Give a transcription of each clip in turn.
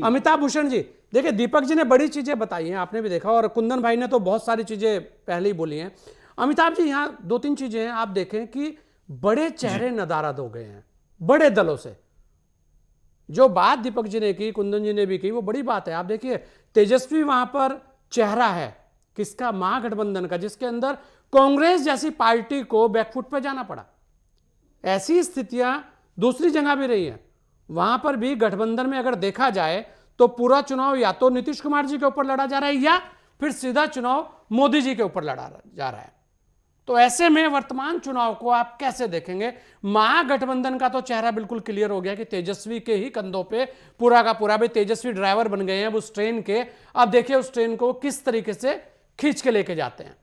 अमिताभ भूषण जी, देखिए दीपक जी ने बड़ी चीजें बताई हैं, आपने भी देखा, और कुंदन भाई ने तो बहुत सारी चीजें पहले ही बोली हैं। अमिताभ जी, यहाँ दो तीन चीजें हैं, आप देखें कि बड़े जी। चेहरे नदारद हो गए हैं बड़े दलों से। जो बात दीपक जी ने की, कुंदन जी ने भी की, वो बड़ी बात है। आप देखिए, तेजस्वी वहां पर चेहरा है किसका? महागठबंधन का, जिसके अंदर कांग्रेस जैसी पार्टी को बैकफुट पर जाना पड़ा। ऐसी स्थितियां दूसरी जगह भी रही हैं। वहां पर भी गठबंधन में अगर देखा जाए तो पूरा चुनाव या तो नीतीश कुमार जी के ऊपर लड़ा जा रहा है, या फिर सीधा चुनाव मोदी जी के ऊपर लड़ा जा रहा है। तो ऐसे में वर्तमान चुनाव को आप कैसे देखेंगे? महागठबंधन का तो चेहरा बिल्कुल क्लियर हो गया कि तेजस्वी के ही कंधों पे पूरा का पूरा, भाई तेजस्वी ड्राइवर बन गए हैं उस ट्रेन के। अब देखिए उस ट्रेन को किस तरीके से खींच के लेके जाते हैं।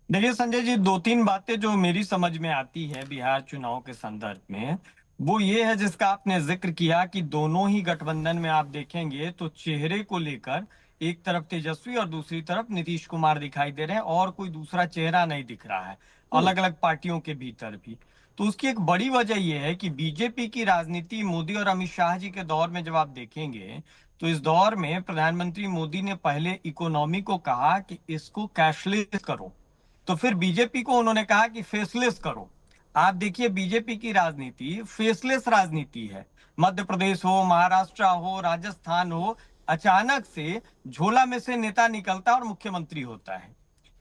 देखिए संजय जी, दो तीन बातें जो मेरी समझ में आती है बिहार चुनाव के संदर्भ में, वो ये है जिसका आपने जिक्र किया कि दोनों ही गठबंधन में आप देखेंगे तो चेहरे को लेकर एक तरफ तेजस्वी और दूसरी तरफ नीतीश कुमार दिखाई दे रहे हैं, और कोई दूसरा चेहरा नहीं दिख रहा है हम्म। अलग अलग पार्टियों के भीतर भी। तो उसकी एक बड़ी वजह यह है कि बीजेपी की राजनीति मोदी और अमित शाह जी के दौर में जब आप देखेंगे, तो इस दौर में प्रधानमंत्री मोदी ने पहले इकोनॉमी को कहा कि इसको कैशलेस करो, तो फिर बीजेपी को उन्होंने कहा कि फेसलेस करो। आप देखिए बीजेपी की राजनीति फेसलेस राजनीति है। मध्य प्रदेश हो, महाराष्ट्र हो, राजस्थान हो, अचानक से झोला में से नेता निकलता है और मुख्यमंत्री होता है।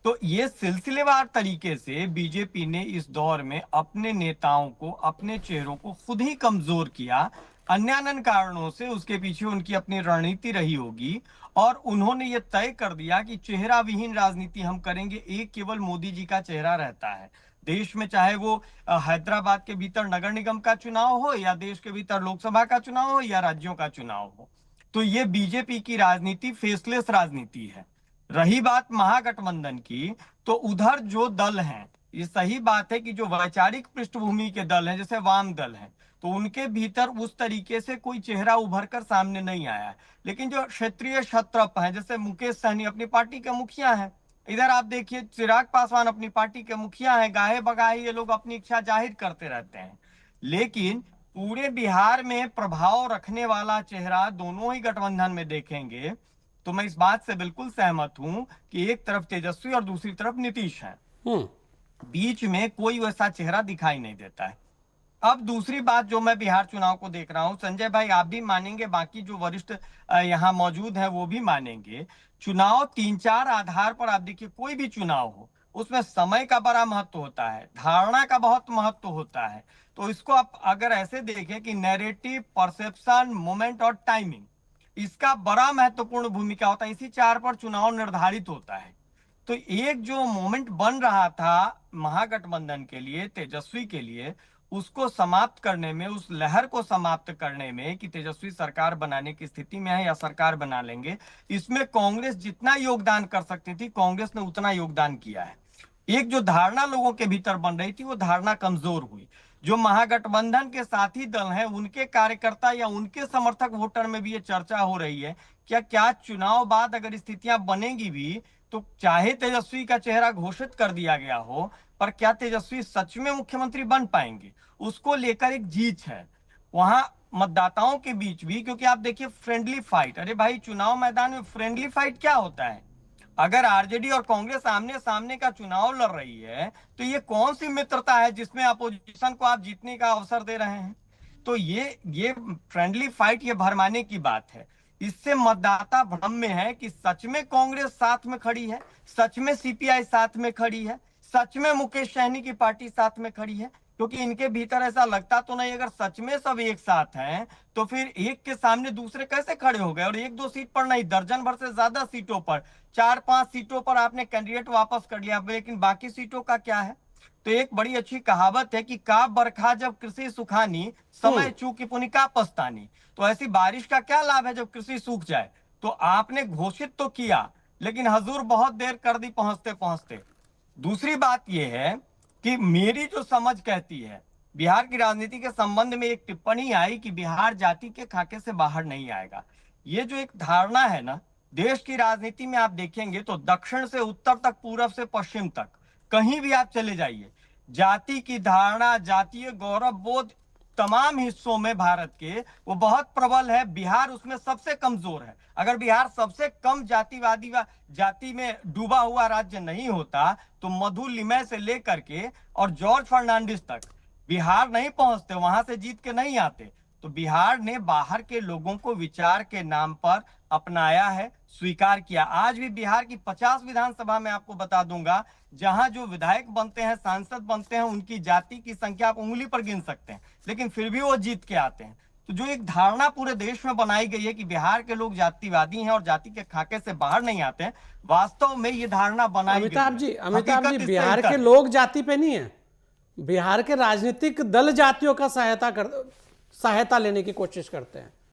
तो ये सिलसिलेवार तरीके से बीजेपी ने इस दौर में अपने नेताओं को, अपने चेहरों को खुद ही कमजोर किया। अन्यान्य कारणों से उसके पीछे उनकी अपनी रणनीति रही होगी, और उन्होंने ये तय कर दिया कि चेहरा विहीन राजनीति हम करेंगे। एक केवल मोदी जी का चेहरा रहता है देश में, चाहे वो हैदराबाद के भीतर नगर निगम का चुनाव हो, या देश के भीतर लोकसभा का चुनाव हो, या राज्यों का चुनाव हो। तो ये बीजेपी की राजनीति फेसलेस राजनीति है। रही बात महागठबंधन की, तो उधर जो दल हैं, ये सही बात है कि जो वैचारिक पृष्ठभूमि के दल हैं, जैसे वाम दल हैं, तो उनके भीतर उस तरीके से कोई चेहरा उभर कर सामने नहीं आया है। लेकिन जो क्षेत्रीय क्षत्रप हैं, जैसे मुकेश सहनी अपनी पार्टी के मुखिया हैं, इधर आप देखिए चिराग पासवान अपनी पार्टी के मुखिया हैं, गाहे बगाहे ये लोग अपनी इच्छा जाहिर करते रहते हैं। लेकिन पूरे बिहार में प्रभाव रखने वाला चेहरा दोनों ही गठबंधन में देखेंगे, तो मैं इस बात से बिल्कुल सहमत हूं कि एक तरफ तेजस्वी और दूसरी तरफ नीतीश है। हम्म। बीच में कोई वैसा चेहरा दिखाई नहीं देता है। अब दूसरी बात जो मैं बिहार चुनाव को देख रहा हूं, संजय भाई आप भी मानेंगे, बाकी जो वरिष्ठ यहाँ मौजूद हैं वो भी मानेंगे, चुनाव तीन चार आधार पर आप देखिए, कोई भी चुनाव हो उसमें समय का बड़ा महत्व होता है, धारणा का बहुत महत्व होता है। तो इसको आप अगर ऐसे देखें कि नैरेटिव, परसेप्शन, मोमेंट और टाइमिंग, इसका बड़ा महत्वपूर्ण भूमिका होता है। इसी चार पर चुनाव निर्धारित होता है। तो एक जो मोमेंट बन रहा था महागठबंधन के लिए, तेजस्वी के लिए, उसको समाप्त करने में, उस लहर को समाप्त करने में कि तेजस्वी सरकार बनाने की स्थिति में है या सरकार बना लेंगे, इसमें कांग्रेस जितना योगदान कर सकती थी, कांग्रेस ने उतना योगदान किया है। एक जो धारणा लोगों के भीतर बन रही थी, वो धारणा कमजोर हुई। जो महागठबंधन के साथी दल हैं, उनके कार्यकर्ता या उनके समर्थक वोटर में भी ये चर्चा हो रही है, क्या क्या चुनाव बाद अगर स्थितियां बनेगी भी, तो चाहे तेजस्वी का चेहरा घोषित कर दिया गया हो, पर क्या तेजस्वी सच में मुख्यमंत्री बन पाएंगे, उसको लेकर एक जीत है वहां मतदाताओं के बीच भी। क्योंकि आप देखिए फ्रेंडली फाइट, अरे भाई चुनाव मैदान में फ्रेंडली फाइट क्या होता है? अगर आरजेडी और कांग्रेस आमने सामने का चुनाव लड़ रही है, तो ये कौन सी मित्रता है जिसमें अपोजिशन को आप जीतने का अवसर दे रहे हैं? तो ये फ्रेंडली फाइट, ये भरमाने की बात है। इससे मतदाता भ्रम में है कि सच में कांग्रेस साथ में खड़ी है, सच में सीपीआई साथ में खड़ी है, सच में मुकेश सहनी की पार्टी साथ में खड़ी है। क्योंकि इनके भीतर ऐसा लगता तो नहीं, अगर सच में सब एक साथ हैं तो फिर एक के सामने दूसरे कैसे खड़े हो गए? और एक दो सीट पर नहीं, दर्जन भर से ज्यादा सीटों पर, चार पांच सीटों पर आपने कैंडिडेट वापस कर लिया, लेकिन बाकी सीटों का क्या है? तो एक बड़ी अच्छी कहावत है कि का बरखा जब कृषि सुखानी, समय हम्म। चूकी पुनि का पछतानी। तो ऐसी बारिश का क्या लाभ है जब कृषि सूख जाए? तो आपने घोषित तो किया, लेकिन हजूर बहुत देर कर दी पहुंचते पहुंचते। दूसरी बात यह है कि मेरी जो समझ कहती है, बिहार की राजनीति के संबंध में एक टिप्पणी आई कि बिहार जाति के खाके से बाहर नहीं आएगा। ये जो एक धारणा है ना, देश की राजनीति में आप देखेंगे तो दक्षिण से उत्तर तक, पूरब से पश्चिम तक, कहीं भी आप चले जाइए, जाति की धारणा, जातीय गौरव बोध तमाम हिस्सों में भारत के वो बहुत प्रबल है। बिहार उसमें सबसे कमजोर है। अगर बिहार सबसे कम जातिवादी व जाति में डूबा हुआ राज्य नहीं होता तो मधु लिमय से लेकर के और जॉर्ज फर्नांडिस तक बिहार नहीं पहुंचते, वहां से जीत के नहीं आते। तो बिहार ने बाहर के लोगों को विचार के नाम पर अपनाया है, स्वीकार किया। आज भी बिहार की 50 विधानसभा में आपको बता दूंगा, जहां जो विधायक बनते हैं, सांसद बनते हैं, उनकी जाति की संख्या आप उंगली पर गिन सकते हैं, लेकिन फिर भी वो जीत के आते हैं। तो जो एक धारणा पूरे देश में बनाई गई है कि बिहार के लोग जातिवादी हैं और जाति के खाके से बाहर नहीं आते हैं, वास्तव में ये धारणा बनाई गई है। अमिताभ जी, हकीकत इससे बिहार के इतर लोग जाति पे नहीं है, बिहार के राजनीतिक दल जातियों का सहायता लेने की कोशिश करते हैं।